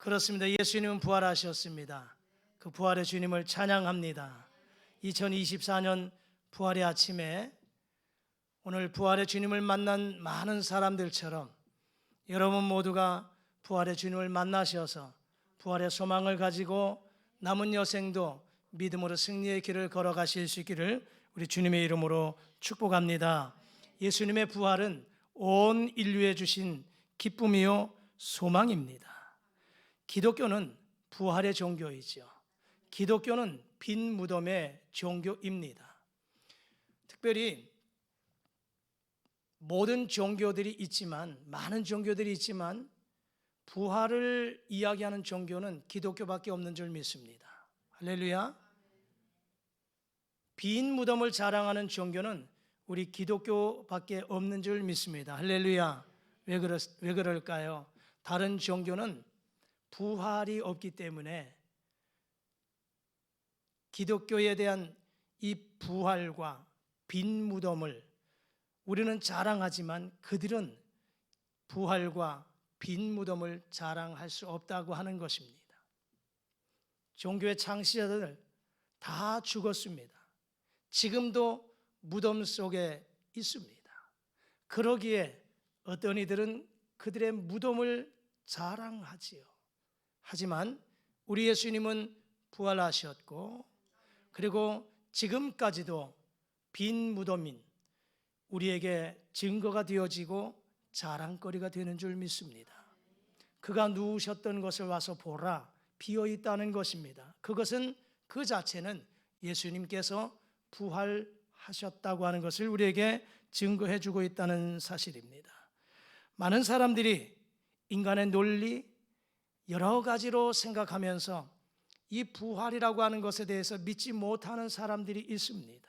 그렇습니다. 예수님은 부활하셨습니다. 그 부활의 주님을 찬양합니다. 2024년 부활의 아침에 오늘 부활의 주님을 만난 많은 사람들처럼 여러분 모두가 부활의 주님을 만나셔서 부활의 소망을 가지고 남은 여생도 믿음으로 승리의 길을 걸어가실 수 있기를 우리 주님의 이름으로 축복합니다. 예수님의 부활은 온 인류에 주신 기쁨이요 소망입니다. 기독교는 부활의 종교이죠. 기독교는 빈 무덤의 종교입니다. 특별히 모든 종교들이 있지만, 많은 종교들이 있지만 부활을 이야기하는 종교는 기독교밖에 없는 줄 믿습니다. 할렐루야. 빈 무덤을 자랑하는 종교는 우리 기독교밖에 없는 줄 믿습니다. 할렐루야. 왜 그럴까요? 다른 종교는 부활이 없기 때문에 기독교에 대한 이 부활과 빈 무덤을 우리는 자랑하지만 그들은 부활과 빈 무덤을 자랑할 수 없다고 하는 것입니다. 종교의 창시자들 다 죽었습니다. 지금도 무덤 속에 있습니다. 그러기에 어떤 이들은 그들의 무덤을 자랑하지요. 하지만 우리 예수님은 부활하셨고, 그리고 지금까지도 빈 무덤인 우리에게 증거가 되어지고 자랑거리가 되는 줄 믿습니다. 그가 누우셨던 것을 와서 보라, 비어 있다는 것입니다. 그것은 그 자체는 예수님께서 부활하셨다고 하는 것을 우리에게 증거해 주고 있다는 사실입니다. 많은 사람들이 인간의 논리 여러 가지로 생각하면서 이 부활이라고 하는 것에 대해서 믿지 못하는 사람들이 있습니다.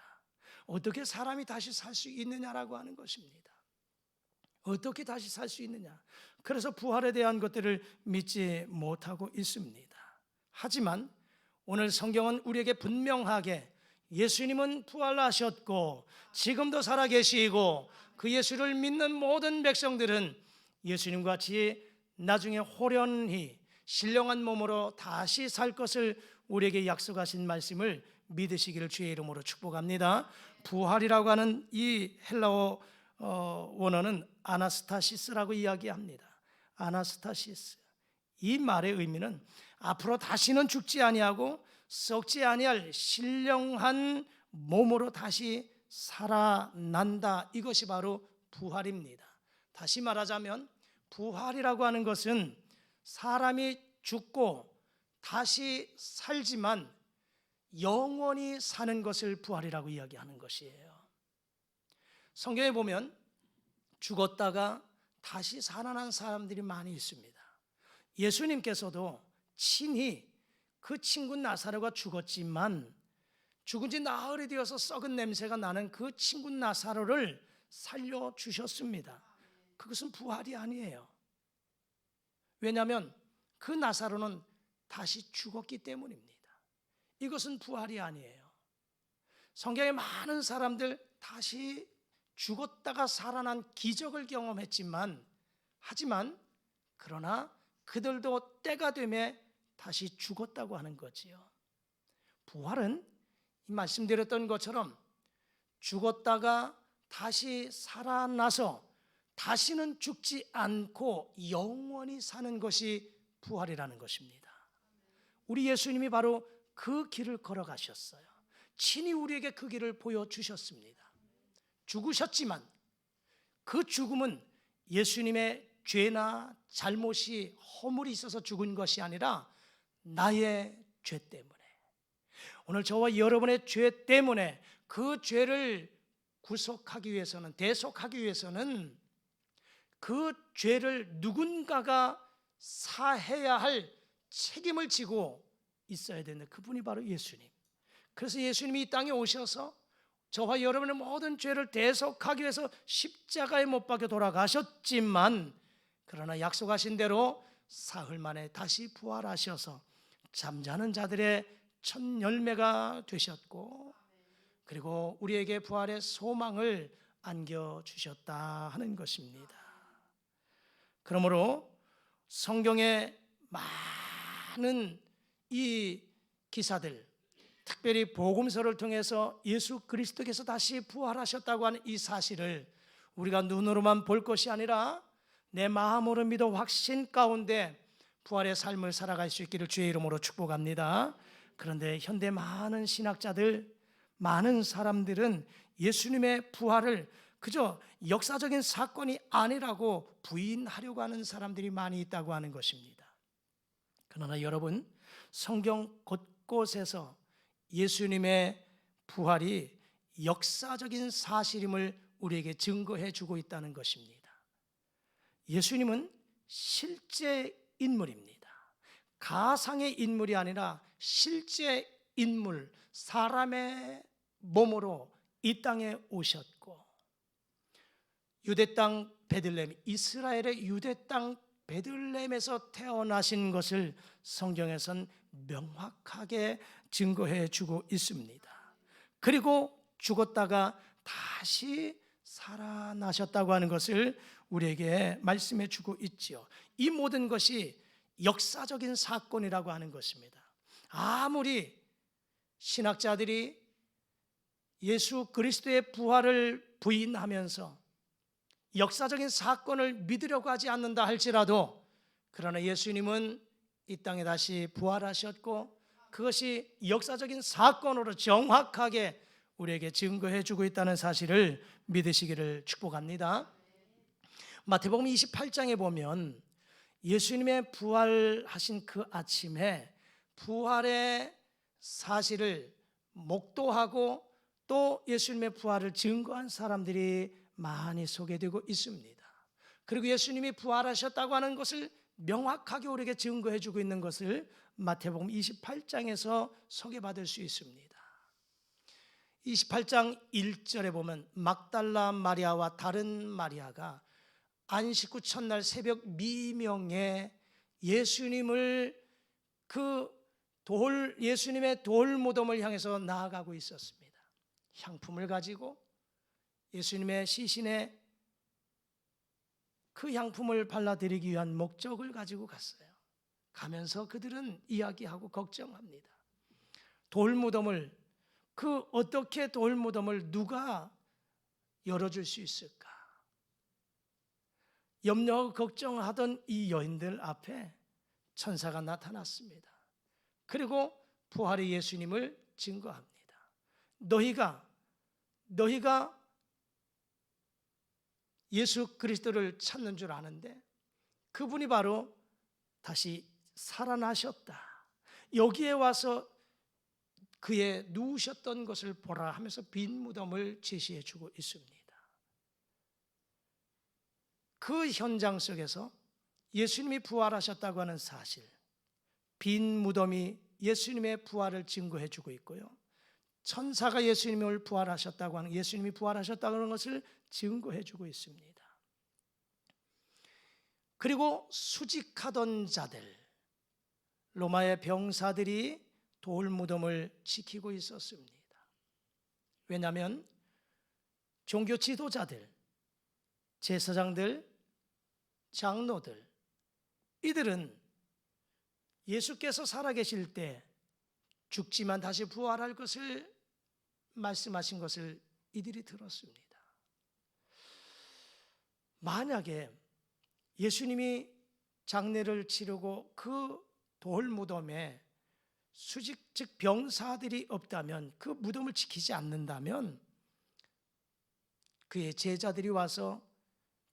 어떻게 사람이 다시 살 수 있느냐라고 하는 것입니다. 어떻게 다시 살 수 있느냐. 그래서 부활에 대한 것들을 믿지 못하고 있습니다. 하지만 오늘 성경은 우리에게 분명하게 예수님은 부활하셨고 지금도 살아계시고 그 예수를 믿는 모든 백성들은 예수님과 같이 나중에 호련히 신령한 몸으로 다시 살 것을 우리에게 약속하신 말씀을 믿으시기를 주의 이름으로 축복합니다. 부활이라고 하는 이 헬라어 원어는 아나스타시스라고 이야기합니다. 아나스타시스. 이 말의 의미는 앞으로 다시는 죽지 아니하고 썩지 아니할 신령한 몸으로 다시 살아난다. 이것이 바로 부활입니다. 다시 말하자면 부활이라고 하는 것은 사람이 죽고 다시 살지만 영원히 사는 것을 부활이라고 이야기하는 것이에요. 성경에 보면 죽었다가 다시 살아난 사람들이 많이 있습니다. 예수님께서도 친히 그 친구 나사로가 죽었지만 죽은 지 나흘이 되어서 썩은 냄새가 나는 그 친구 나사로를 살려주셨습니다. 그것은 부활이 아니에요. 왜냐하면 그 나사로는 다시 죽었기 때문입니다. 이것은 부활이 아니에요. 성경에 많은 사람들 다시 죽었다가 살아난 기적을 경험했지만, 하지만 그러나 그들도 때가 되매 다시 죽었다고 하는 거지요. 부활은 이 말씀드렸던 것처럼 죽었다가 다시 살아나서 다시는 죽지 않고 영원히 사는 것이 부활이라는 것입니다. 우리 예수님이 바로 그 길을 걸어가셨어요. 친히 우리에게 그 길을 보여주셨습니다. 죽으셨지만 그 죽음은 예수님의 죄나 잘못이 허물이 있어서 죽은 것이 아니라 나의 죄 때문에, 오늘 저와 여러분의 죄 때문에 그 죄를 구속하기 위해서는, 대속하기 위해서는 그 죄를 누군가가 사해야 할 책임을 지고 있어야 되는데 그분이 바로 예수님. 그래서 예수님이 이 땅에 오셔서 저와 여러분의 모든 죄를 대속하기 위해서 십자가에 못 박혀 돌아가셨지만, 그러나 약속하신 대로 사흘 만에 다시 부활하셔서 잠자는 자들의 첫 열매가 되셨고, 그리고 우리에게 부활의 소망을 안겨주셨다 하는 것입니다. 그러므로 성경에 많은 이 기사들, 특별히 복음서를 통해서 예수 그리스도께서 다시 부활하셨다고 하는 이 사실을 우리가 눈으로만 볼 것이 아니라 내 마음으로 믿어 확신 가운데 부활의 삶을 살아갈 수 있기를 주의 이름으로 축복합니다. 그런데 현대 많은 신학자들, 많은 사람들은 예수님의 부활을 그저 역사적인 사건이 아니라고 부인하려고 하는 사람들이 많이 있다고 하는 것입니다. 그러나 여러분, 성경 곳곳에서 예수님의 부활이 역사적인 사실임을 우리에게 증거해 주고 있다는 것입니다. 예수님은 실제 인물입니다. 가상의 인물이 아니라 실제 인물, 사람의 몸으로 이 땅에 오셨고, 유대 땅 베들레헴, 이스라엘의 유대 땅 베들레헴에서 태어나신 것을 성경에선 명확하게 증거해 주고 있습니다. 그리고 죽었다가 다시 살아나셨다고 하는 것을 우리에게 말씀해 주고 있지요. 이 모든 것이 역사적인 사건이라고 하는 것입니다. 아무리 신학자들이 예수 그리스도의 부활을 부인하면서 역사적인 사건을 믿으려고 하지 않는다 할지라도, 그러나 예수님은 이 땅에 다시 부활하셨고 그것이 역사적인 사건으로 정확하게 우리에게 증거해 주고 있다는 사실을 믿으시기를 축복합니다. 마태복음 28장에 보면 예수님의 부활하신 그 아침에 부활의 사실을 목도하고 또 예수님의 부활을 증거한 사람들이 많이 소개되고 있습니다. 그리고 예수님이 부활하셨다고 하는 것을 명확하게 우리에게 증거해 주고 있는 것을 마태복음 28장에서 소개받을 수 있습니다. 28장 1절에 보면 마글달라 마리아와 다른 마리아가 안식 후 첫날 새벽 미명에 예수님의 돌 무덤을 향해서 나아가고 있었습니다. 향품을 가지고 예수님의 시신에 그 향품을 발라드리기 위한 목적을 가지고 갔어요. 가면서 그들은 이야기하고 걱정합니다. 돌무덤을, 어떻게 돌무덤을 누가 열어줄 수 있을까? 염려하고 걱정하던 이 여인들 앞에 천사가 나타났습니다. 그리고 부활의 예수님을 증거합니다. 너희가 예수 그리스도를 찾는 줄 아는데 그분이 바로 다시 살아나셨다. 여기에 와서 그의 누우셨던 것을 보라 하면서 빈 무덤을 제시해 주고 있습니다. 그 현장 속에서 예수님이 부활하셨다고 하는 사실, 빈 무덤이 예수님의 부활을 증거해 주고 있고요, 천사가 예수님을 부활하셨다고 하는, 예수님이 부활하셨다고 하는 것을 증거해 주고 있습니다. 그리고 수직하던 자들, 로마의 병사들이 돌무덤을 지키고 있었습니다. 왜냐하면 종교 지도자들, 제사장들, 장로들, 이들은 예수께서 살아계실 때 죽지만 다시 부활할 것을 말씀하신 것을 이들이 들었습니다. 만약에 예수님이 장례를 치르고 그 돌무덤에 수직 즉 병사들이 없다면, 그 무덤을 지키지 않는다면 그의 제자들이 와서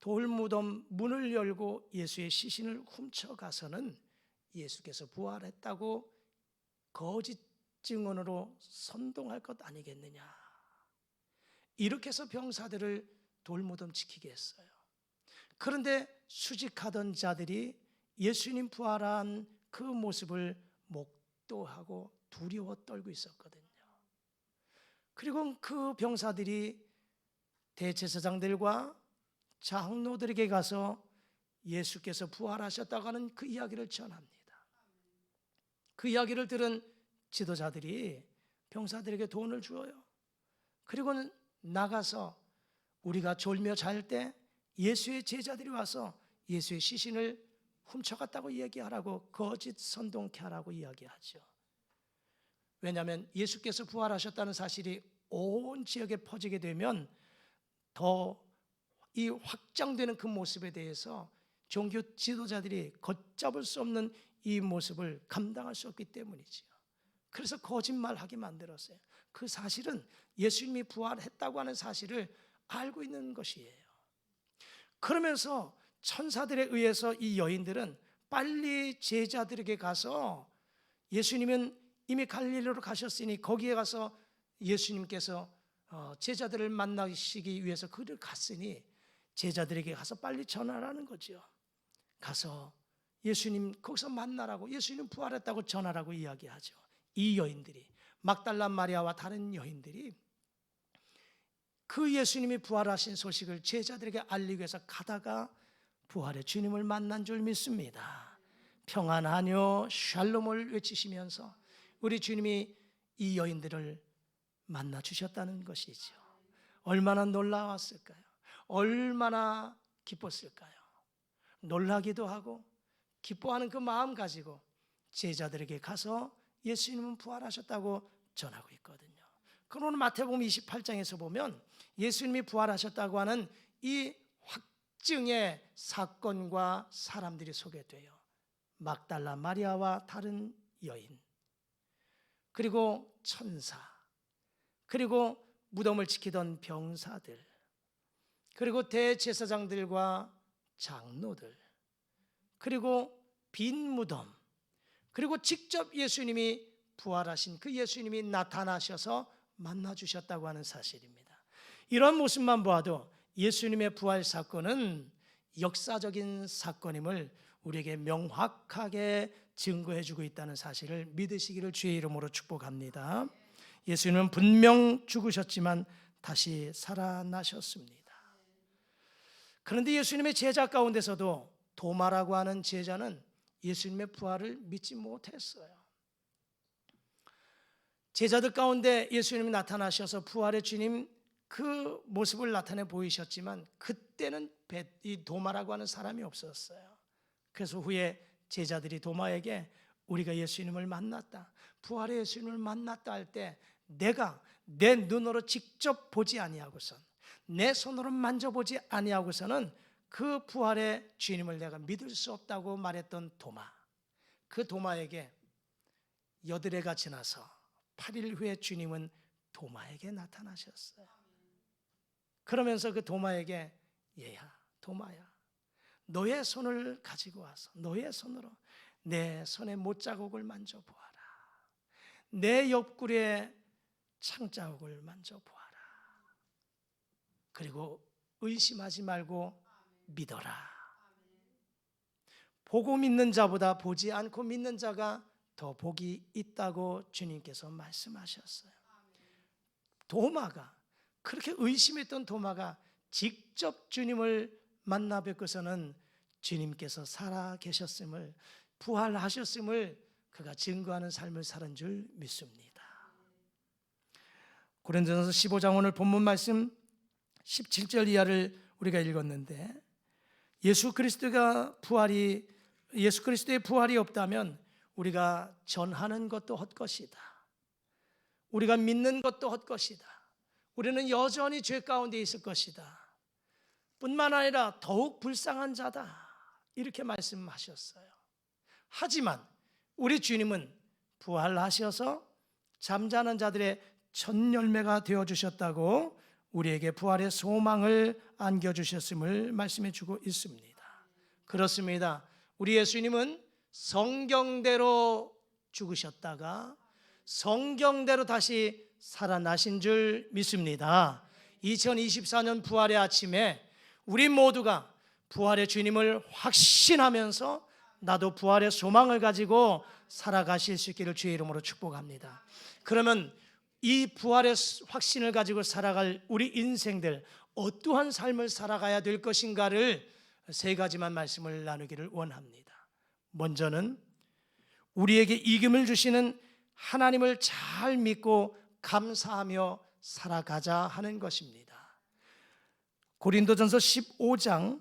돌무덤 문을 열고 예수의 시신을 훔쳐가서는 예수께서 부활했다고 거짓 증언으로 선동할 것 아니겠느냐, 이렇게 해서 병사들을 돌무덤 지키게 했어요. 그런데 수직하던 자들이 예수님 부활한 그 모습을 목도하고 두려워 떨고 있었거든요. 그리고 그 병사들이 대제사장들과 장로들에게 가서 예수께서 부활하셨다고 하는 그 이야기를 전합니다. 그 이야기를 들은 지도자들이 병사들에게 돈을 주어요. 그리고는 나가서 우리가 졸며 잘 때 예수의 제자들이 와서 예수의 시신을 훔쳐갔다고 이야기하라고, 거짓 선동케 하라고 이야기하죠. 왜냐하면 예수께서 부활하셨다는 사실이 온 지역에 퍼지게 되면 더 이 확장되는 그 모습에 대해서 종교 지도자들이 걷잡을 수 없는 이 모습을 감당할 수 없기 때문이죠. 그래서 거짓말하게 만들었어요. 그 사실은 예수님이 부활했다고 하는 사실을 알고 있는 것이에요. 그러면서 천사들에 의해서 이 여인들은 빨리 제자들에게 가서, 예수님은 이미 갈릴리로 가셨으니 거기에 가서 예수님께서 제자들을 만나시기 위해서 그를 갔으니 제자들에게 가서 빨리 전하라는 거죠. 가서 예수님 거기서 만나라고, 예수님 부활했다고 전하라고 이야기하죠. 이 여인들이, 막달라 마리아와 다른 여인들이 그 예수님이 부활하신 소식을 제자들에게 알리기 위해서 가다가 부활의 주님을 만난 줄 믿습니다. 평안하뇨 샬롬을 외치시면서 우리 주님이 이 여인들을 만나 주셨다는 것이죠. 얼마나 놀라웠을까요? 얼마나 기뻤을까요? 놀라기도 하고 기뻐하는 그 마음 가지고 제자들에게 가서 예수님은 부활하셨다고 전하고 있거든요. 그러나 마태복음 28장에서 보면 예수님이 부활하셨다고 하는 이 확증의 사건과 사람들이 소개돼요. 막달라 마리아와 다른 여인, 그리고 천사, 그리고 무덤을 지키던 병사들, 그리고 대제사장들과 장로들, 그리고 빈 무덤, 그리고 직접 예수님이 부활하신 그 예수님이 나타나셔서 만나주셨다고 하는 사실입니다. 이런 모습만 보아도 예수님의 부활 사건은 역사적인 사건임을 우리에게 명확하게 증거해주고 있다는 사실을 믿으시기를 주의 이름으로 축복합니다. 예수님은 분명 죽으셨지만 다시 살아나셨습니다. 그런데 예수님의 제자 가운데서도 도마라고 하는 제자는 예수님의 부활을 믿지 못했어요. 제자들 가운데 예수님이 나타나셔서 부활의 주님 그 모습을 나타내 보이셨지만 그때는 이 도마라고 하는 사람이 없었어요. 그래서 후에 제자들이 도마에게 우리가 예수님을 만났다, 부활의 예수님을 만났다 할 때 내가 내 눈으로 직접 보지 아니하고선, 내 손으로 만져보지 아니하고서는 그 부활의 주님을 내가 믿을 수 없다고 말했던 도마, 그 도마에게 여드레가 지나서 8일 후에 주님은 도마에게 나타나셨어요. 그러면서 그 도마에게 얘야, 도마야, 너의 손을 가지고 와서 너의 손으로 내 손의 못자국을 만져보아라, 내 옆구리에 창자국을 만져보아라. 그리고 의심하지 말고 믿어라. 보고 믿는 자보다 보지 않고 믿는 자가 더 복이 있다고 주님께서 말씀하셨어요. 도마가, 그렇게 의심했던 도마가 직접 주님을 만나 뵙고서는 주님께서 살아 계셨음을, 부활하셨음을 그가 증거하는 삶을 사는 줄 믿습니다. 고린도전서 15장 오늘 본문 말씀 17절 이하를 우리가 읽었는데, 예수 그리스도의 부활이 없다면 우리가 전하는 것도 헛것이다, 우리가 믿는 것도 헛것이다, 우리는 여전히 죄 가운데 있을 것이다, 뿐만 아니라 더욱 불쌍한 자다, 이렇게 말씀하셨어요. 하지만 우리 주님은 부활하셔서 잠자는 자들의 첫 열매가 되어주셨다고 우리에게 부활의 소망을 안겨주셨음을 말씀해 주고 있습니다. 그렇습니다. 우리 예수님은 성경대로 죽으셨다가 성경대로 다시 살아나신 줄 믿습니다. 2024년 부활의 아침에 우리 모두가 부활의 주님을 확신하면서 나도 부활의 소망을 가지고 살아가실 수 있기를 주의 이름으로 축복합니다. 그러면 이 부활의 확신을 가지고 살아갈 우리 인생들, 어떠한 삶을 살아가야 될 것인가를 세 가지만 말씀을 나누기를 원합니다. 먼저는 우리에게 이김을 주시는 하나님을 잘 믿고 감사하며 살아가자 하는 것입니다. 고린도전서 15장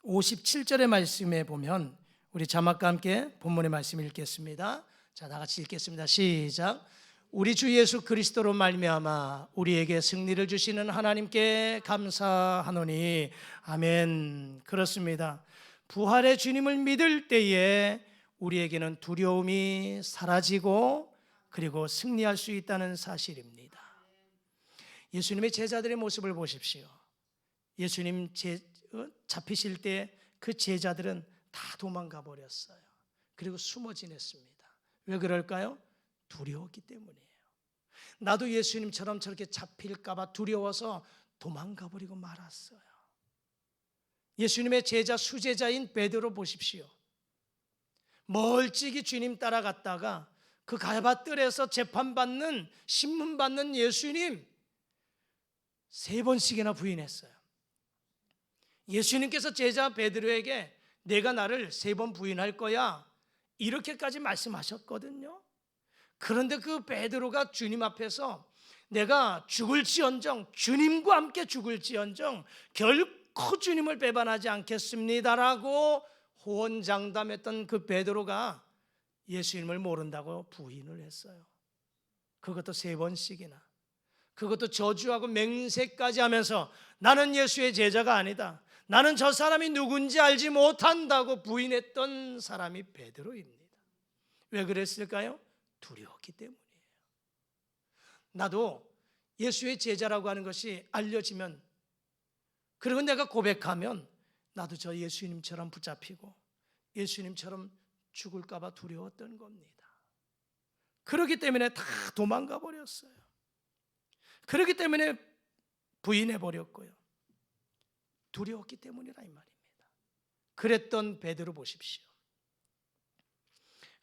57절의 말씀에 보면 우리 자막과 함께 본문의 말씀 읽겠습니다. 자, 다 같이 읽겠습니다. 시작. 우리 주 예수 그리스도로 말미암아 우리에게 승리를 주시는 하나님께 감사하노니 아멘. 그렇습니다. 부활의 주님을 믿을 때에 우리에게는 두려움이 사라지고 그리고 승리할 수 있다는 사실입니다. 예수님의 제자들의 모습을 보십시오. 예수님 잡히실 때 그 제자들은 다 도망가 버렸어요. 그리고 숨어 지냈습니다. 왜 그럴까요? 두려웠기 때문이에요. 나도 예수님처럼 저렇게 잡힐까 봐 두려워서 도망가 버리고 말았어요. 예수님의 제자 수제자인 베드로 보십시오. 멀찍이 주님 따라갔다가 그 가야바뜰에서 재판받는 신문받는 예수님 3번씩이나 부인했어요. 예수님께서 제자 베드로에게 내가 나를 3번 부인할 거야 이렇게까지 말씀하셨거든요. 그런데 그 베드로가 주님 앞에서 내가 죽을지언정 주님과 함께 죽을지언정 결코 주님을 배반하지 않겠습니다라고 호언장담했던 그 베드로가 예수님을 모른다고 부인을 했어요. 그것도 3번씩이나. 그것도 저주하고 맹세까지 하면서 나는 예수의 제자가 아니다, 나는 저 사람이 누군지 알지 못한다고 부인했던 사람이 베드로입니다. 왜 그랬을까요? 두려웠기 때문이에요. 나도 예수의 제자라고 하는 것이 알려지면, 그리고 내가 고백하면 나도 저 예수님처럼 붙잡히고 예수님처럼 죽을까 봐 두려웠던 겁니다. 그렇기 때문에 다 도망가 버렸어요. 그렇기 때문에 부인해 버렸고요. 두려웠기 때문이라 이 말입니다. 그랬던 베드로 보십시오.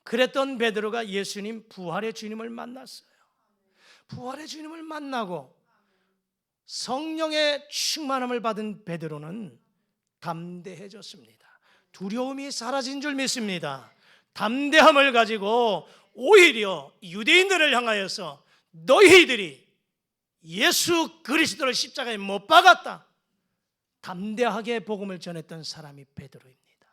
그랬던 베드로가 예수님 부활의 주님을 만났어요. 부활의 주님을 만나고 성령의 충만함을 받은 베드로는 담대해졌습니다. 두려움이 사라진 줄 믿습니다. 담대함을 가지고 오히려 유대인들을 향하여서 너희들이 예수 그리스도를 십자가에 못 박았다, 담대하게 복음을 전했던 사람이 베드로입니다.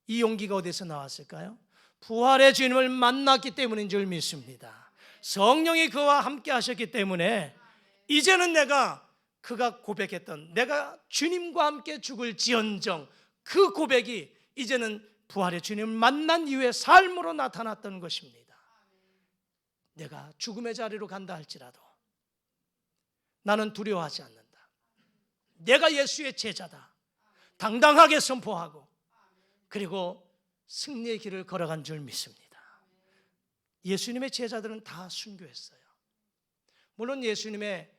이 용기가 어디서 나왔을까요? 부활의 주님을 만났기 때문인 줄 믿습니다. 성령이 그와 함께 하셨기 때문에 이제는 그가 고백했던 내가 주님과 함께 죽을지언정 그 고백이 이제는 부활의 주님을 만난 이후의 삶으로 나타났던 것입니다. 내가 죽음의 자리로 간다 할지라도 나는 두려워하지 않는다. 내가 예수의 제자다, 당당하게 선포하고 그리고 승리의 길을 걸어간 줄 믿습니다. 예수님의 제자들은 다 순교했어요. 물론 예수님의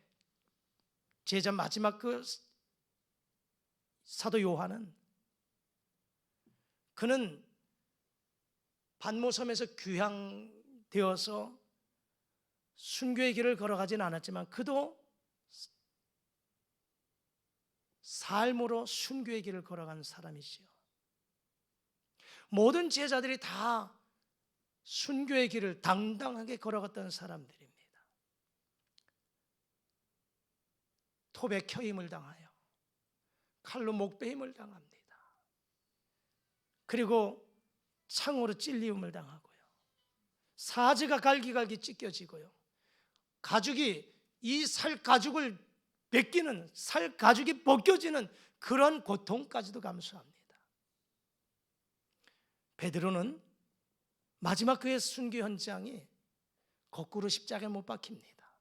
제자 마지막 그 사도 요한은 그는 반모섬에서 귀향되어서 순교의 길을 걸어가진 않았지만 그도 삶으로 순교의 길을 걸어간 사람이지요. 모든 제자들이 다 순교의 길을 당당하게 걸어갔던 사람들입니다. 톱에 켜임을 당하여 칼로 목베임을 당합니다. 그리고 창으로 찔림을 당하고요. 사지가 갈기갈기 찢겨지고요. 가죽이 이 살 가죽을 벗기는, 살 가죽이 벗겨지는 그런 고통까지도 감수합니다. 베드로는 마지막 그의 순교 현장이 거꾸로 십자가에 못 박힙니다.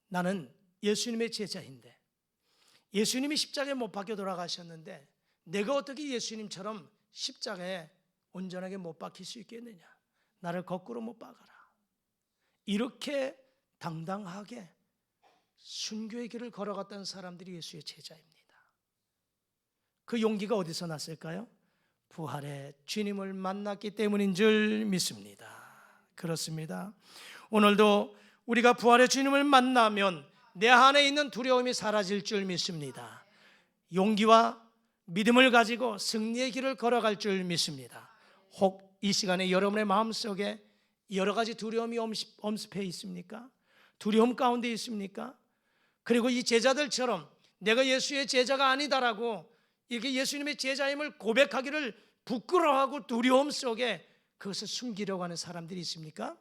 나는 예수님의 제자인데 예수님이 십자가에 못 박혀 돌아가셨는데 내가 어떻게 예수님처럼 십자가에 온전하게 못 박힐 수 있겠느냐, 나를 거꾸로 못 박아라, 이렇게 당당하게 순교의 길을 걸어갔던 사람들이 예수의 제자입니다. 그 용기가 어디서 났을까요? 부활의 주님을 만났기 때문인 줄 믿습니다. 그렇습니다. 오늘도 우리가 부활의 주님을 만나면 내 안에 있는 두려움이 사라질 줄 믿습니다. 용기와 믿음을 가지고 승리의 길을 걸어갈 줄 믿습니다. 혹 이 시간에 여러분의 마음속에 여러 가지 두려움이 엄습해 있습니까? 두려움 가운데 있습니까? 그리고 이 제자들처럼 내가 예수의 제자가 아니다라고 이렇게 예수님의 제자임을 고백하기를 부끄러워하고 두려움 속에 그것을 숨기려고 하는 사람들이 있습니까?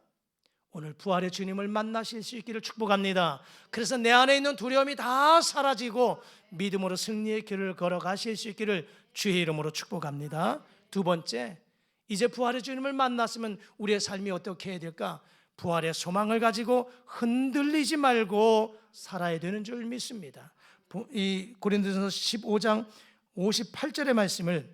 오늘 부활의 주님을 만나실 수 있기를 축복합니다. 그래서 내 안에 있는 두려움이 다 사라지고 믿음으로 승리의 길을 걸어가실 수 있기를 주의 이름으로 축복합니다. 두 번째, 이제 부활의 주님을 만났으면 우리의 삶이 어떻게 해야 될까? 부활의 소망을 가지고 흔들리지 말고 살아야 되는 줄 믿습니다. 이 고린도전서 15장 58절의 말씀을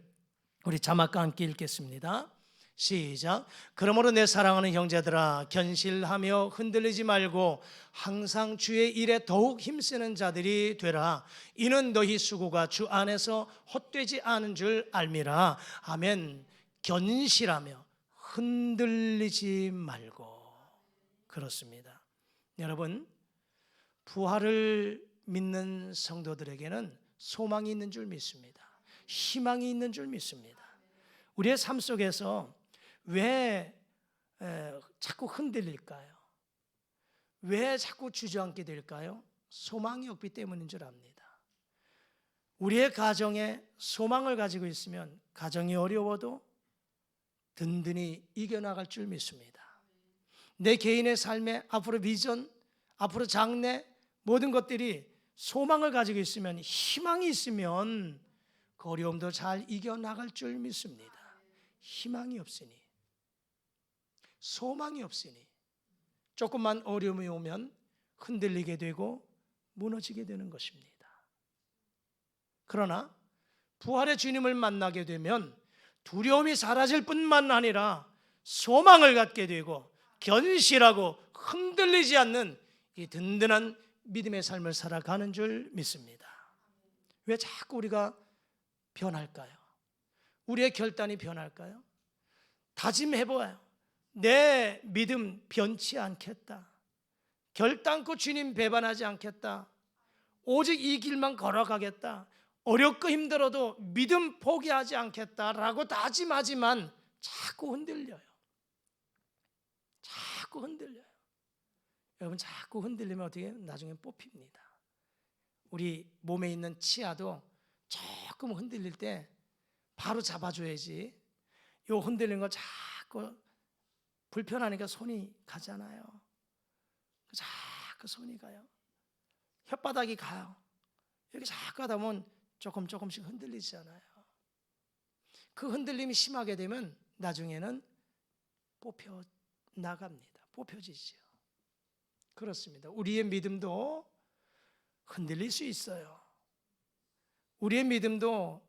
우리 자막과 함께 읽겠습니다. 시작. 그러므로 내 사랑하는 형제들아, 견실하며 흔들리지 말고 항상 주의 일에 더욱 힘쓰는 자들이 되라. 이는 너희 수고가 주 안에서 헛되지 않은 줄 알미라. 아멘. 견실하며 흔들리지 말고. 그렇습니다. 여러분, 부활을 믿는 성도들에게는 소망이 있는 줄 믿습니다. 희망이 있는 줄 믿습니다. 우리의 삶 속에서 왜 자꾸 흔들릴까요? 왜 자꾸 주저앉게 될까요? 소망이 없기 때문인 줄 압니다. 우리의 가정에 소망을 가지고 있으면 가정이 어려워도 든든히 이겨나갈 줄 믿습니다. 내 개인의 삶에 앞으로 비전, 앞으로 장래 모든 것들이 소망을 가지고 있으면, 희망이 있으면 그 어려움도 잘 이겨나갈 줄 믿습니다. 희망이 없으니, 소망이 없으니 조금만 어려움이 오면 흔들리게 되고 무너지게 되는 것입니다. 그러나 부활의 주님을 만나게 되면 두려움이 사라질 뿐만 아니라 소망을 갖게 되고 견실하고 흔들리지 않는 이 든든한 믿음의 삶을 살아가는 줄 믿습니다. 왜 자꾸 우리가 변할까요? 우리의 결단이 변할까요? 다짐해봐요. 내 믿음 변치 않겠다. 결단코 주님 배반하지 않겠다. 오직 이 길만 걸어가겠다. 어렵고 힘들어도 믿음 포기하지 않겠다라고 다짐하지만 자꾸 흔들려요. 자꾸 흔들려요. 여러분, 자꾸 흔들리면 어떻게 해요? 나중에 뽑힙니다. 우리 몸에 있는 치아도 조금 흔들릴 때 바로 잡아줘야지. 요 흔들리는 거 자꾸 불편하니까 손이 가잖아요. 자꾸 손이 가요. 혓바닥이 가요. 이렇게 자꾸 하다 보면 조금씩 흔들리잖아요. 그 흔들림이 심하게 되면 나중에는 뽑혀 나갑니다. 뽑혀지죠. 그렇습니다. 우리의 믿음도 흔들릴 수 있어요. 우리의 믿음도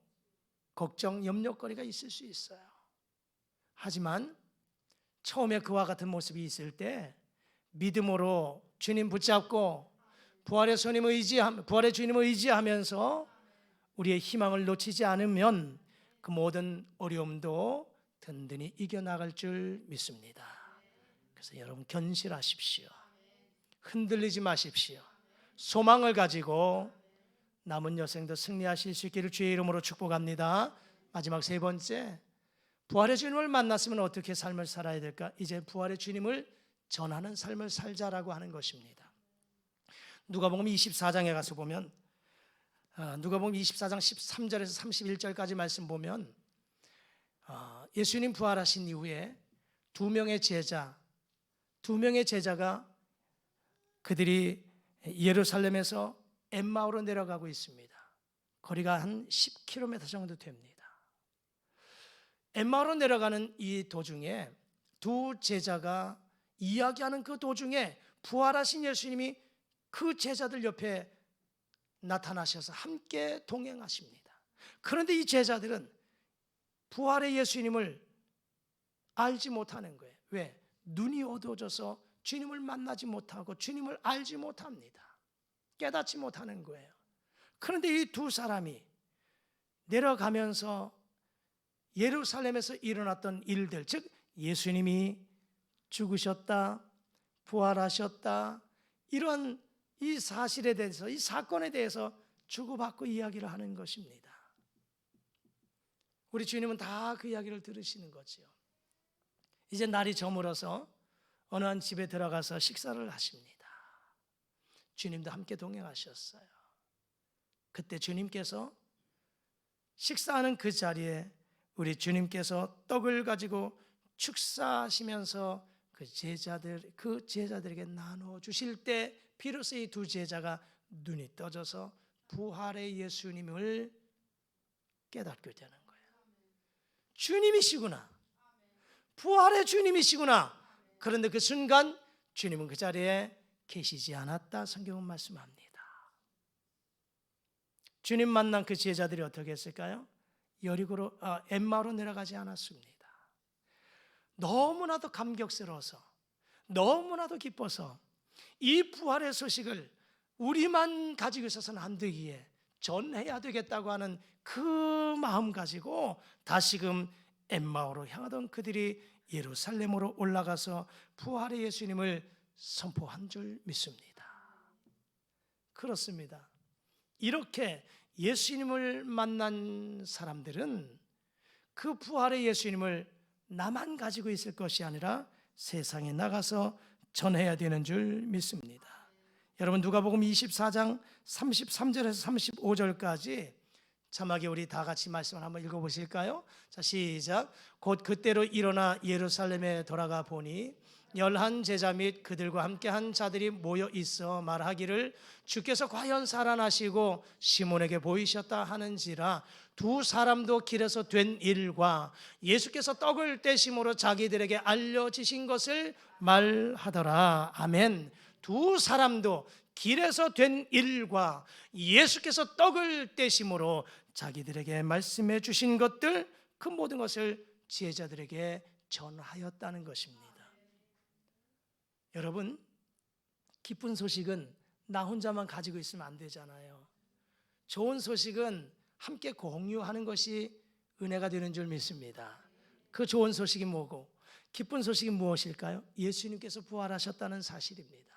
걱정, 염려거리가 있을 수 있어요. 하지만 처음에 그와 같은 모습이 있을 때 믿음으로 주님 붙잡고 부활의 주님을 의지하면서 우리의 희망을 놓치지 않으면 그 모든 어려움도 든든히 이겨나갈 줄 믿습니다. 그래서 여러분, 견실하십시오. 흔들리지 마십시오. 소망을 가지고 남은 여생도 승리하실 수 있기를 주의 이름으로 축복합니다. 마지막 세 번째, 부활의 주님을 만났으면 어떻게 삶을 살아야 될까? 이제 부활의 주님을 전하는 삶을 살자라고 하는 것입니다. 누가복음 24장에 가서 보면, 누가복음 24장 13절에서 31절까지 말씀 보면 예수님 부활하신 이후에 두 명의 제자가 그들이 예루살렘에서 엠마오로 내려가고 있습니다. 거리가 한 10km 정도 됩니다. 엠마오로 내려가는 이 도중에 두 제자가 이야기하는 그 도중에 부활하신 예수님이 그 제자들 옆에 나타나셔서 함께 동행하십니다. 그런데 이 제자들은 부활의 예수님을 알지 못하는 거예요. 왜? 눈이 어두워져서 주님을 만나지 못하고 주님을 알지 못합니다. 깨닫지 못하는 거예요. 그런데 이 두 사람이 내려가면서 예루살렘에서 일어났던 일들, 즉 예수님이 죽으셨다, 부활하셨다, 이런 이 사실에 대해서, 이 사건에 대해서 주고받고 이야기를 하는 것입니다. 우리 주님은 다 그 이야기를 들으시는 거죠. 이제 날이 저물어서 어느 한 집에 들어가서 식사를 하십니다. 주님도 함께 동행하셨어요. 그때 주님께서 식사하는 그 자리에 우리 주님께서 떡을 가지고 축사하시면서 그 제자들에게 나눠 주실 때 비로소 이 두 제자가 눈이 떠져서 부활의 예수님을 깨닫게 되는 거예요. 주님이시구나. 부활의 주님이시구나. 그런데 그 순간 주님은 그 자리에 계시지 않았다. 성경은 말씀합니다. 주님 만난 그 제자들이 어떻게 했을까요? 엠마오로 내려가지 않았습니다. 너무나도 감격스러워서, 너무나도 기뻐서 이 부활의 소식을 우리만 가지고 있어서는 안 되기에 전해야 되겠다고 하는 그 마음 가지고 다시금 엠마오로 향하던 그들이 예루살렘으로 올라가서 부활의 예수님을 선포한 줄 믿습니다. 그렇습니다. 이렇게 예수님을 만난 사람들은 그 부활의 예수님을 나만 가지고 있을 것이 아니라 세상에 나가서 전해야 되는 줄 믿습니다. 여러분 누가복음 24장 33절에서 35절까지 자막에 우리 다 같이 말씀을 한번 읽어보실까요? 자, 시작. 곧 그때로 일어나 예루살렘에 돌아가 보니 11 제자 및 그들과 함께한 자들이 모여 있어 말하기를 주께서 과연 살아나시고 시몬에게 보이셨다 하는지라. 두 사람도 길에서 된 일과 예수께서 떡을 떼심으로 자기들에게 알려지신 것을 말하더라. 아멘. 두 사람도 길에서 된 일과 예수께서 떡을 떼심으로 자기들에게 말씀해 주신 것들, 그 모든 것을 제자들에게 전하였다는 것입니다. 여러분, 기쁜 소식은 나 혼자만 가지고 있으면 안 되잖아요. 좋은 소식은 함께 공유하는 것이 은혜가 되는 줄 믿습니다. 그 좋은 소식이 뭐고 기쁜 소식이 무엇일까요? 예수님께서 부활하셨다는 사실입니다.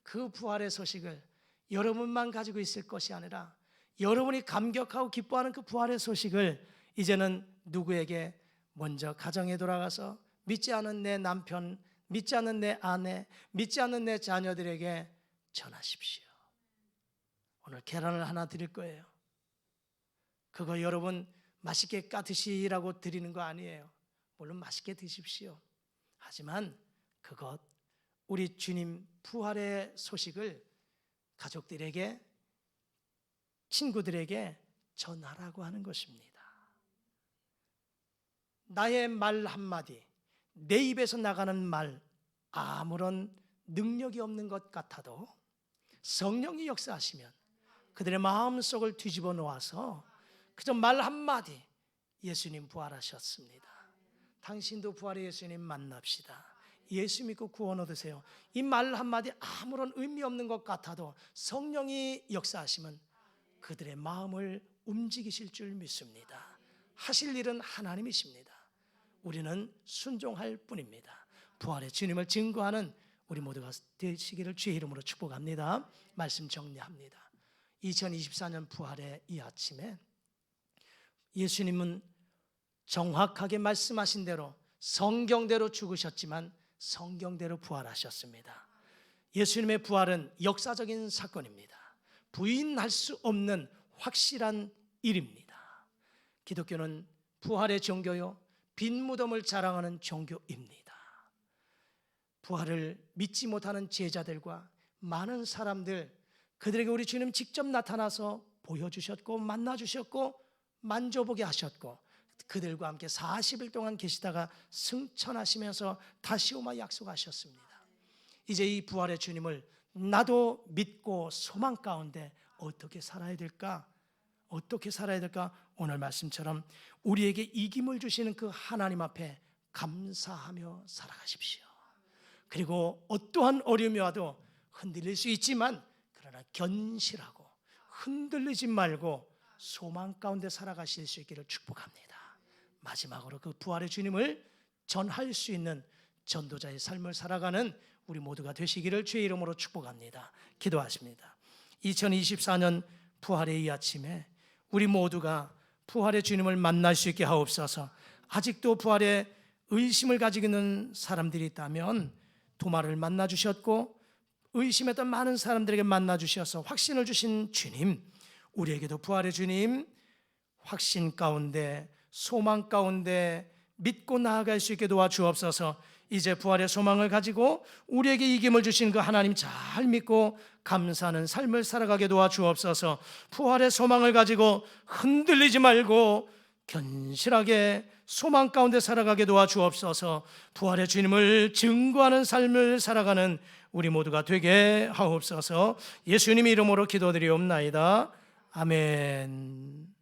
그 부활의 소식을 여러분만 가지고 있을 것이 아니라 여러분이 감격하고 기뻐하는 그 부활의 소식을 이제는 누구에게 먼저 가정에 돌아가서 믿지 않은 내 남편, 믿지 않는 내 아내, 믿지 않는 내 자녀들에게 전하십시오. 오늘 계란을 하나 드릴 거예요. 그거 여러분 맛있게 까드시라고 드리는 거 아니에요. 물론 맛있게 드십시오. 하지만 그것 우리 주님 부활의 소식을 가족들에게, 친구들에게 전하라고 하는 것입니다. 나의 말 한마디, 내 입에서 나가는 말 아무런 능력이 없는 것 같아도 성령이 역사하시면 그들의 마음속을 뒤집어 놓아서 그저 말 한마디, 예수님 부활하셨습니다. 당신도 부활의 예수님 만납시다. 예수 믿고 구원 얻으세요. 이 말 한마디 아무런 의미 없는 것 같아도 성령이 역사하시면 그들의 마음을 움직이실 줄 믿습니다. 하실 일은 하나님이십니다. 우리는 순종할 뿐입니다. 부활의 주님을 증거하는 우리 모두가 되시기를 주의 이름으로 축복합니다. 말씀 정리합니다. 2024년 부활의 이 아침에 예수님은 정확하게 말씀하신 대로 성경대로 죽으셨지만 성경대로 부활하셨습니다. 예수님의 부활은 역사적인 사건입니다. 부인할 수 없는 확실한 일입니다. 기독교는 부활의 종교요, 빈 무덤을 자랑하는 종교입니다. 부활을 믿지 못하는 제자들과 많은 사람들, 그들에게 우리 주님 직접 나타나서 보여주셨고 만나주셨고 만져보게 하셨고 그들과 함께 40일 동안 계시다가 승천하시면서 다시 오마 약속하셨습니다. 이제 이 부활의 주님을 나도 믿고 소망 가운데 어떻게 살아야 될까? 어떻게 살아야 될까? 오늘 말씀처럼 우리에게 이김을 주시는 그 하나님 앞에 감사하며 살아가십시오. 그리고 어떠한 어려움이 와도 흔들릴 수 있지만 그러나 견실하고 흔들리지 말고 소망 가운데 살아가실 수 있기를 축복합니다. 마지막으로 그 부활의 주님을 전할 수 있는 전도자의 삶을 살아가는 우리 모두가 되시기를 주의 이름으로 축복합니다. 기도하십니다. 2024년 부활의 이 아침에 우리 모두가 부활의 주님을 만날 수 있게 하옵소서. 아직도 부활의 의심을 가지고 있는 사람들이 있다면 도마를 만나 주셨고 의심했던 많은 사람들에게 만나 주셔서 확신을 주신 주님, 우리에게도 부활의 주님 확신 가운데, 소망 가운데 믿고 나아갈 수 있게 도와주옵소서. 이제 부활의 소망을 가지고 우리에게 이김을 주신 그 하나님 잘 믿고 감사하는 삶을 살아가게 도와주옵소서. 부활의 소망을 가지고 흔들리지 말고 견실하게 소망 가운데 살아가게 도와주옵소서. 부활의 주님을 증거하는 삶을 살아가는 우리 모두가 되게 하옵소서. 예수님 이름으로 기도드리옵나이다. 아멘.